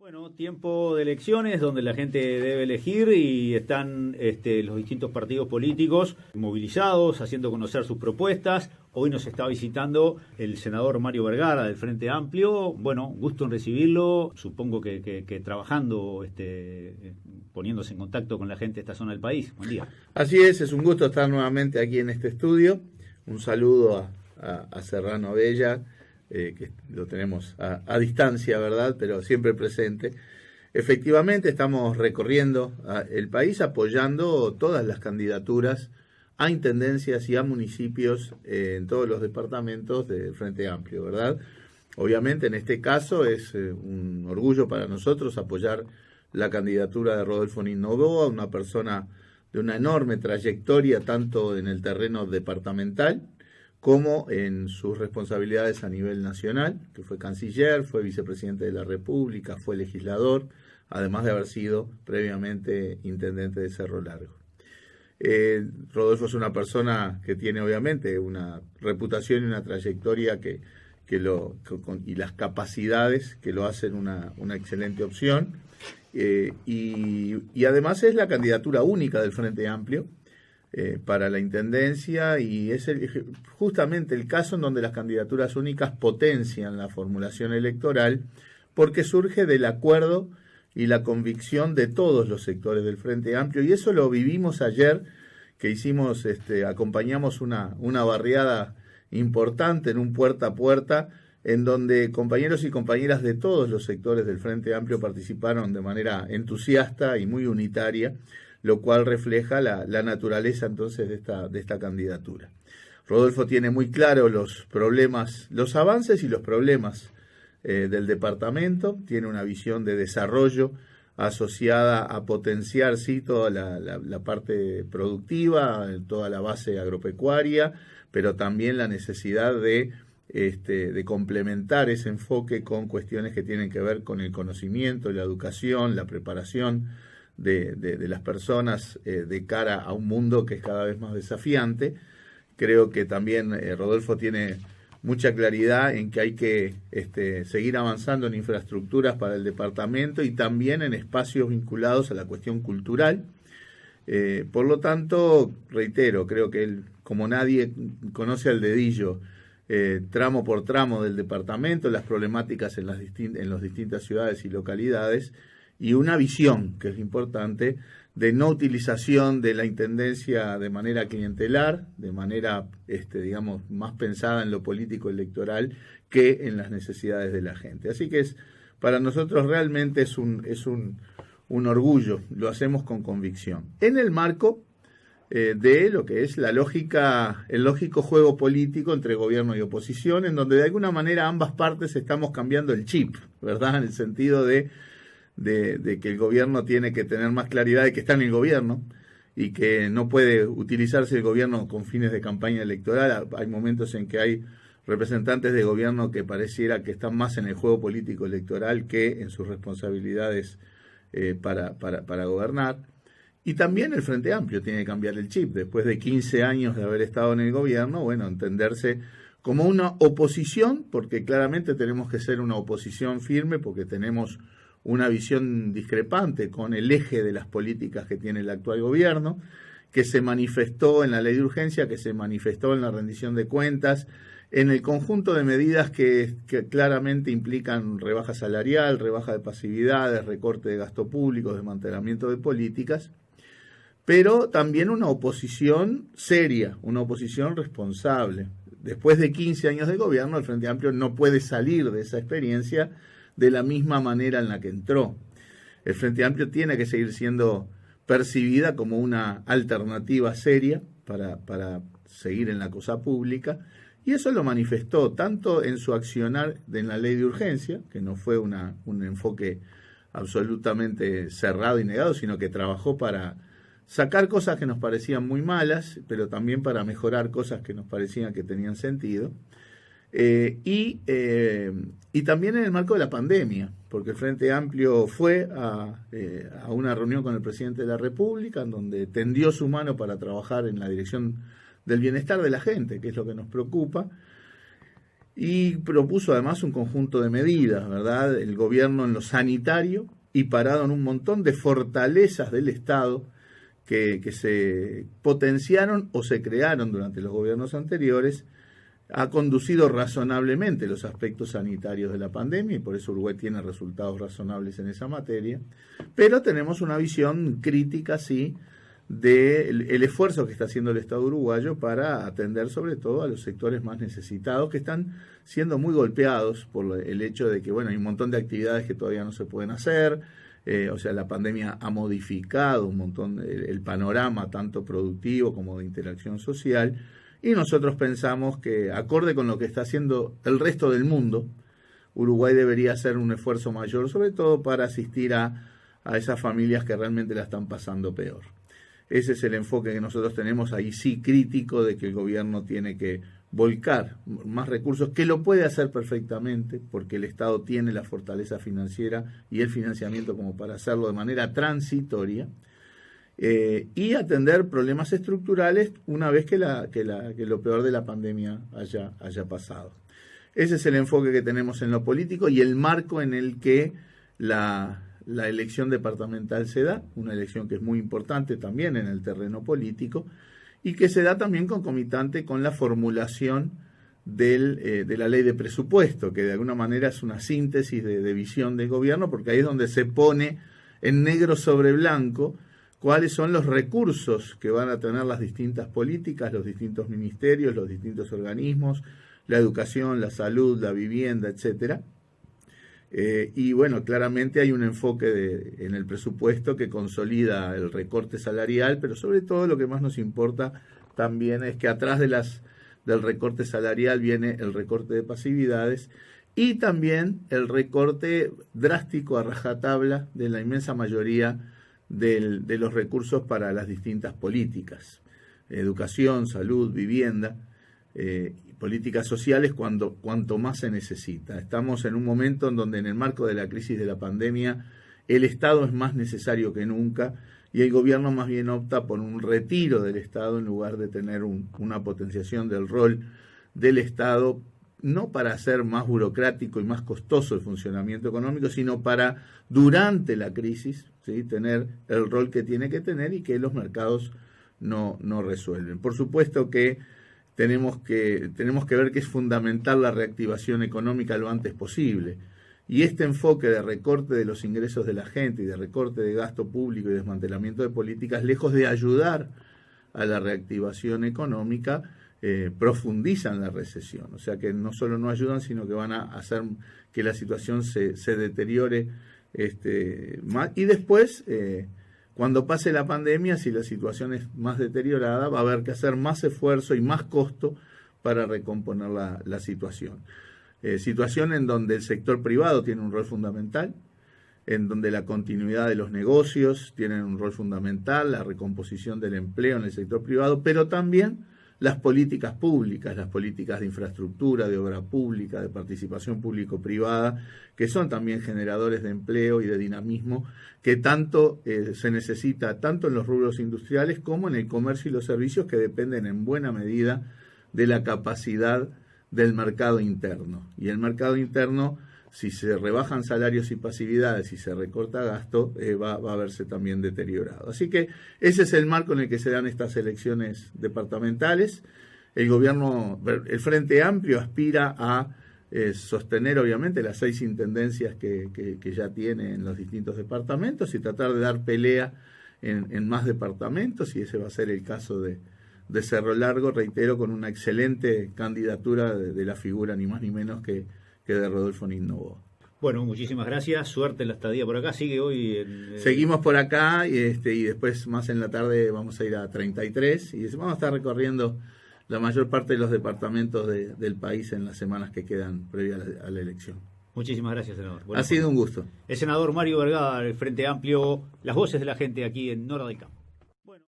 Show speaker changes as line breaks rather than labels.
Bueno, tiempo de elecciones donde la gente debe elegir y están los distintos partidos políticos movilizados, haciendo conocer sus propuestas. Hoy nos está visitando el senador Mario Vergara del Frente Amplio. Bueno, gusto en recibirlo. Supongo que trabajando, poniéndose en contacto con la gente de esta zona del país. Buen día.
Así es un gusto estar nuevamente aquí en este estudio. Un saludo a Serrano Abella, que lo tenemos a distancia, ¿verdad?, pero siempre presente. Efectivamente, estamos recorriendo el país apoyando todas las candidaturas a intendencias y a municipios en todos los departamentos del Frente Amplio, ¿verdad? Obviamente, en este caso es un orgullo para nosotros apoyar la candidatura de Rodolfo Noboa, una persona de una enorme trayectoria tanto en el terreno departamental como en sus responsabilidades a nivel nacional, que fue canciller, fue vicepresidente de la República, fue legislador, además de haber sido previamente intendente de Cerro Largo. Rodolfo es una persona que tiene obviamente una reputación y una trayectoria y las capacidades que lo hacen una excelente opción, y además es la candidatura única del Frente Amplio para la intendencia, y es justamente el caso en donde las candidaturas únicas potencian la formulación electoral, porque surge del acuerdo y la convicción de todos los sectores del Frente Amplio, y eso lo vivimos ayer, que hicimos, acompañamos una barriada importante en un puerta a puerta, en donde compañeros y compañeras de todos los sectores del Frente Amplio participaron de manera entusiasta y muy unitaria, lo cual refleja la naturaleza entonces de esta candidatura. Rodolfo tiene muy claro los problemas, los avances y los problemas del departamento, tiene una visión de desarrollo asociada a potenciar sí toda la parte productiva, toda la base agropecuaria, pero también la necesidad de complementar ese enfoque con cuestiones que tienen que ver con el conocimiento, la educación, la preparación de las personas de cara a un mundo que es cada vez más desafiante. Creo que también Rodolfo tiene mucha claridad en que hay que seguir avanzando en infraestructuras para el departamento y también en espacios vinculados a la cuestión cultural. Por lo tanto, reitero, creo que él, como nadie, conoce al dedillo tramo por tramo del departamento, las problemáticas en las distintas ciudades y localidades, y una visión, que es importante, de no utilización de la intendencia de manera clientelar, de manera, digamos, más pensada en lo político electoral que en las necesidades de la gente. Así que para nosotros realmente es un orgullo, lo hacemos con convicción. En el marco de lo que es el lógico juego político entre gobierno y oposición, en donde de alguna manera ambas partes estamos cambiando el chip, ¿verdad? En el sentido de que el gobierno tiene que tener más claridad de que está en el gobierno y que no puede utilizarse el gobierno con fines de campaña electoral. Hay momentos en que hay representantes de gobierno que pareciera que están más en el juego político electoral que en sus responsabilidades para gobernar. Y también el Frente Amplio tiene que cambiar el chip. Después de 15 años de haber estado en el gobierno, bueno, entenderse como una oposición, porque claramente tenemos que ser una oposición firme, porque tenemos una visión discrepante con el eje de las políticas que tiene el actual gobierno, que se manifestó en la ley de urgencia, que se manifestó en la rendición de cuentas, en el conjunto de medidas que claramente implican rebaja salarial, rebaja de pasividades, recorte de gasto público, desmantelamiento de políticas, pero también una oposición seria, una oposición responsable. Después de 15 años de gobierno, el Frente Amplio no puede salir de esa experiencia de la misma manera en la que entró. El Frente Amplio tiene que seguir siendo percibida como una alternativa seria para seguir en la cosa pública, y eso lo manifestó tanto en su accionar en la ley de urgencia, que no fue un enfoque absolutamente cerrado y negado, sino que trabajó para sacar cosas que nos parecían muy malas, pero también para mejorar cosas que nos parecían que tenían sentido. Y también en el marco de la pandemia, porque el Frente Amplio fue a una reunión con el presidente de la República, en donde tendió su mano para trabajar en la dirección del bienestar de la gente, que es lo que nos preocupa, y propuso además un conjunto de medidas, ¿verdad? El gobierno en lo sanitario y parado en un montón de fortalezas del Estado que se potenciaron o se crearon durante los gobiernos anteriores, ha conducido razonablemente los aspectos sanitarios de la pandemia y por eso Uruguay tiene resultados razonables en esa materia, pero tenemos una visión crítica, sí, del esfuerzo que está haciendo el Estado uruguayo para atender sobre todo a los sectores más necesitados que están siendo muy golpeados por el hecho de que, bueno, hay un montón de actividades que todavía no se pueden hacer. O sea, la pandemia ha modificado un montón el panorama, tanto productivo como de interacción social, y nosotros pensamos que, acorde con lo que está haciendo el resto del mundo, Uruguay debería hacer un esfuerzo mayor, sobre todo para asistir a esas familias que realmente la están pasando peor. Ese es el enfoque que nosotros tenemos, ahí sí crítico, de que el gobierno tiene que volcar más recursos, que lo puede hacer perfectamente, porque el Estado tiene la fortaleza financiera y el financiamiento como para hacerlo de manera transitoria, y atender problemas estructurales una vez que lo peor de la pandemia haya pasado. Ese es el enfoque que tenemos en lo político y el marco en el que la elección departamental se da, una elección que es muy importante también en el terreno político, y que se da también concomitante con la formulación de la ley de presupuesto, que de alguna manera es una síntesis de visión del gobierno, porque ahí es donde se pone en negro sobre blanco cuáles son los recursos que van a tener las distintas políticas, los distintos ministerios, los distintos organismos, la educación, la salud, la vivienda, etcétera. Y bueno, claramente hay un enfoque en el presupuesto que consolida el recorte salarial, pero sobre todo lo que más nos importa también es que atrás del recorte salarial viene el recorte de pasividades y también el recorte drástico a rajatabla de la inmensa mayoría de los recursos para las distintas políticas, educación, salud, vivienda, políticas sociales cuanto más se necesita. Estamos en un momento en donde en el marco de la crisis de la pandemia el Estado es más necesario que nunca y el gobierno más bien opta por un retiro del Estado en lugar de tener una potenciación del rol del Estado, no para hacer más burocrático y más costoso el funcionamiento económico, sino para, durante la crisis, ¿sí?, tener el rol que tiene que tener y que los mercados no resuelven. Por supuesto que tenemos que ver que es fundamental la reactivación económica lo antes posible. Y este enfoque de recorte de los ingresos de la gente y de recorte de gasto público y desmantelamiento de políticas, lejos de ayudar a la reactivación económica, profundizan la recesión. O sea que no solo no ayudan, sino que van a hacer que la situación se deteriore más. Y después, cuando pase la pandemia, si la situación es más deteriorada, va a haber que hacer más esfuerzo y más costo para recomponer la situación. Situación en donde el sector privado tiene un rol fundamental, en donde la continuidad de los negocios tiene un rol fundamental, la recomposición del empleo en el sector privado, pero también las políticas públicas, las políticas de infraestructura, de obra pública, de participación público-privada, que son también generadores de empleo y de dinamismo, que tanto se necesita tanto en los rubros industriales como en el comercio y los servicios, que dependen en buena medida de la capacidad del mercado interno. Y el mercado interno, si se rebajan salarios y pasividades, si se recorta gasto, va a verse también deteriorado. Así que ese es el marco en el que se dan estas elecciones departamentales. El gobierno, el Frente Amplio, aspira a sostener obviamente las 6 intendencias que ya tiene en los distintos departamentos y tratar de dar pelea en más departamentos, y ese va a ser el caso de Cerro Largo, reitero, con una excelente candidatura de la figura ni más ni menos que de Rodolfo Novoa.
Bueno, muchísimas gracias, suerte en la estadía por acá. Sigue hoy
Seguimos por acá y después más en la tarde vamos a ir a 33 y vamos a estar recorriendo la mayor parte de los departamentos del país en las semanas que quedan previa a la elección.
Muchísimas gracias, senador.
Ha sido un gusto.
El senador Mario Vergara, del Frente Amplio, las voces de la gente aquí en Nora del Campo.